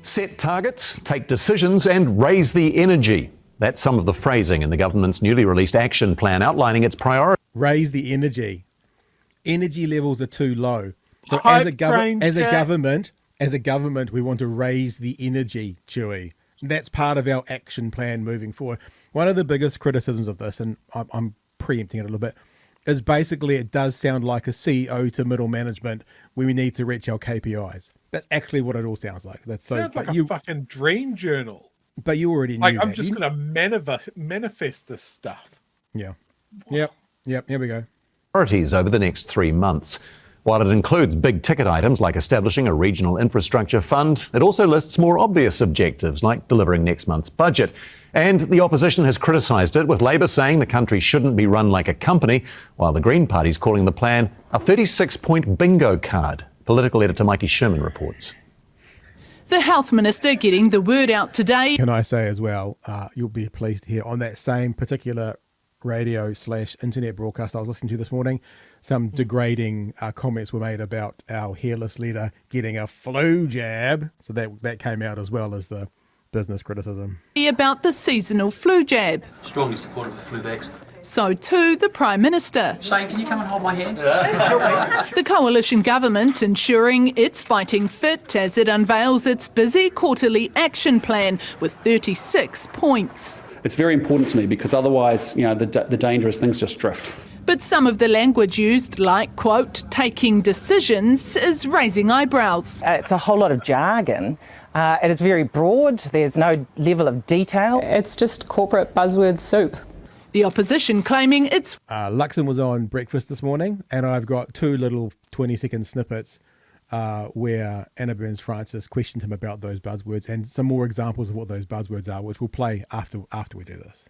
Set targets, take decisions and raise the energy. That's some of the phrasing in the government's newly released action plan outlining its priorities. Raise the energy. Energy levels are too low. So as a government, we want to raise the energy, Chewy. That's part of our action plan moving forward. One of the biggest criticisms of this, and I'm preempting it a little bit, is basically it does sound like a CEO to middle management where we need to reach our KPIs. That's actually what it all sounds like. That sounds like a fucking dream journal. But you already knew I'm just going to manifest this stuff. Yeah. Yep. Here we go. Priorities over the next 3 months. While it includes big ticket items like establishing a regional infrastructure fund, it also lists more obvious objectives like delivering next month's budget. And the opposition has criticised it, with Labor saying the country shouldn't be run like a company, while the Green Party's calling the plan a 36-point bingo card. Political editor Mikey Sherman reports. The Health Minister getting the word out today. Can I say as well, you'll be pleased to hear on that same particular radio/internet broadcast I was listening to this morning, some degrading comments were made about our hairless leader getting a flu jab. So that came out as well as the business criticism. About the seasonal flu jab. Strongly supportive of flu vaccine. So too the Prime Minister. Shane, can you come and hold my hand? The coalition government ensuring it's fighting fit as it unveils its busy quarterly action plan with 36 points. It's very important to me because otherwise, the dangerous things just drift. But some of the language used, like, quote, taking decisions, is raising eyebrows. It's a whole lot of jargon. It is very broad. There's no level of detail. It's just corporate buzzword soup. The opposition claiming it's... Luxon was on Breakfast this morning, and I've got 2 little 20-second snippets where Anna Burns-Francis questioned him about those buzzwords and some more examples of what those buzzwords are, which we'll play after we do this.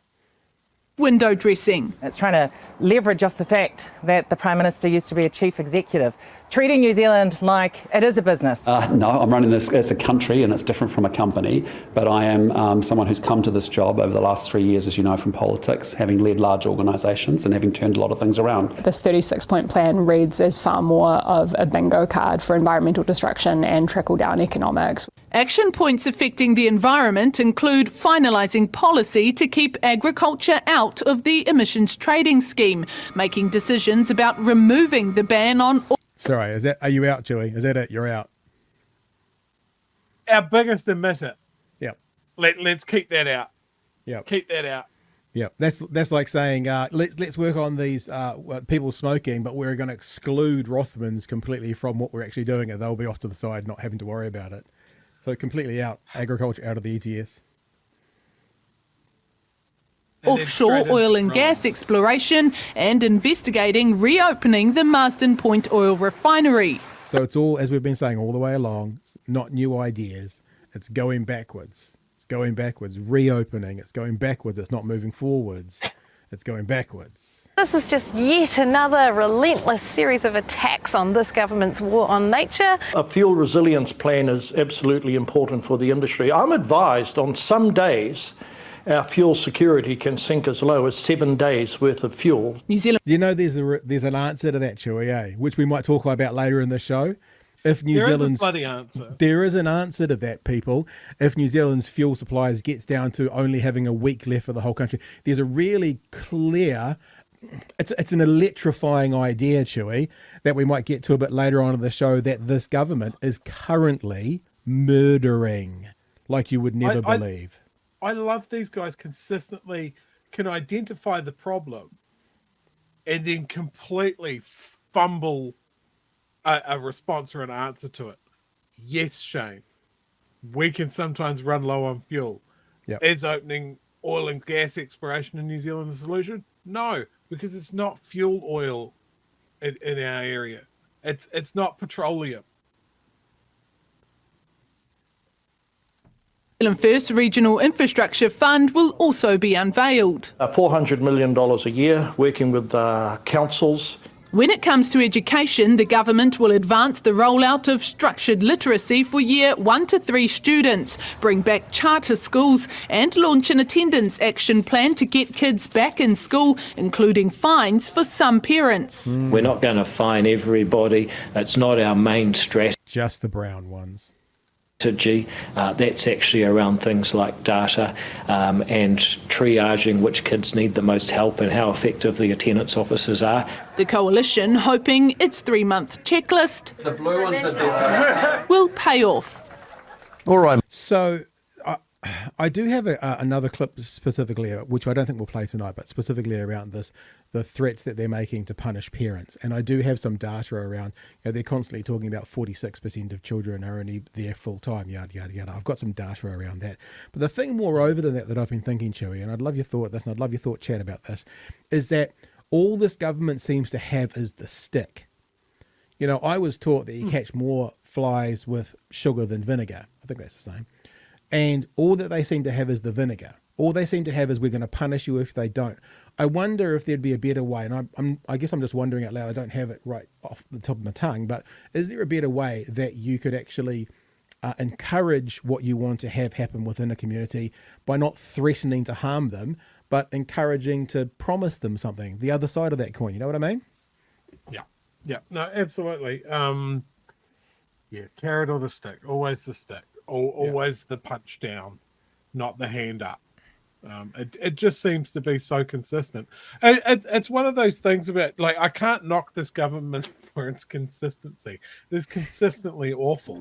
Window dressing. It's trying to leverage off the fact that the Prime Minister used to be a chief executive, treating New Zealand like it is a business. No, I'm running this as a country and it's different from a company, but I am someone who's come to this job over the last 3 years, as you know, from politics, having led large organisations and having turned a lot of things around. This 36-point plan reads as far more of a bingo card for environmental destruction and trickle-down economics. Action points affecting the environment include finalising policy to keep agriculture out of the emissions trading scheme, making decisions about removing the ban on... Sorry, are you out, Chewy? Is that it? You're out. Our biggest emitter. Yep. Let's keep that out. Yep. Keep that out. Yeah, that's like saying let's work on these people smoking, but we're going to exclude Rothmans completely from what we're actually doing, and they'll be off to the side, not having to worry about it. So completely out, agriculture out of the ETS. Offshore oil and gas exploration and investigating reopening the Marsden Point oil refinery. So it's all, as we've been saying all the way along, it's not new ideas. It's going backwards. It's going backwards. Reopening. It's going backwards. It's not moving forwards. It's going backwards. This is just yet another relentless series of attacks on this government's war on nature. A fuel resilience plan is absolutely important for the industry. I'm advised on some days our fuel security can sink as low as 7 days worth of fuel. New Zealand. You know, there's an answer to that, Chewy, which we might talk about later in the show. If New Zealand's bloody answer. There is an answer to that, people. If New Zealand's fuel supplies gets down to only having a week left for the whole country, there's a really clear. It's an electrifying idea, Chewy, that we might get to a bit later on in the show, that this government is currently murdering like you would never believe. I love these guys consistently can identify the problem and then completely fumble a response or an answer to it. Yes, Shane, we can sometimes run low on fuel. Yep. Is opening oil and gas exploration in New Zealand the solution? No, because it's not fuel oil in our area. It's not petroleum. New Zealand First Regional Infrastructure Fund will also be unveiled. $400 million a year, working with councils. When it comes to education, the government will advance the rollout of structured literacy for year 1 to 3 students, bring back charter schools and launch an attendance action plan to get kids back in school, including fines for some parents. We're not going to fine everybody. That's not our main strategy. Just the brown ones. That's actually around things like data and triaging which kids need the most help and how effective the attendance officers are. The coalition hoping its 3-month checklist will pay off. All right. So I do have another clip specifically, which I don't think we'll play tonight, but specifically around the threats that they're making to punish parents. And I do have some data around, they're constantly talking about 46% of children are only there full time, yada, yada, yada. I've got some data around that. But the thing moreover than that I've been thinking, Chewy, and I'd love your thought this, and I'd love your thought chat about this, is that all this government seems to have is the stick. I was taught that you catch more flies with sugar than vinegar. I think that's the same. And all that they seem to have is the vinegar. All they seem to have is we're going to punish you if they don't. I wonder if there'd be a better way, and I guess I'm just wondering out loud, I don't have it right off the top of my tongue, but is there a better way that you could actually encourage what you want to have happen within a community by not threatening to harm them, but encouraging to promise them something, the other side of that coin, you know what I mean? Yeah, no, absolutely. Carrot or the stick, always the stick. Always the punch down, not the hand up. It just seems to be so consistent. It's one of those things about, like, I can't knock this government for its consistency. It is consistently awful.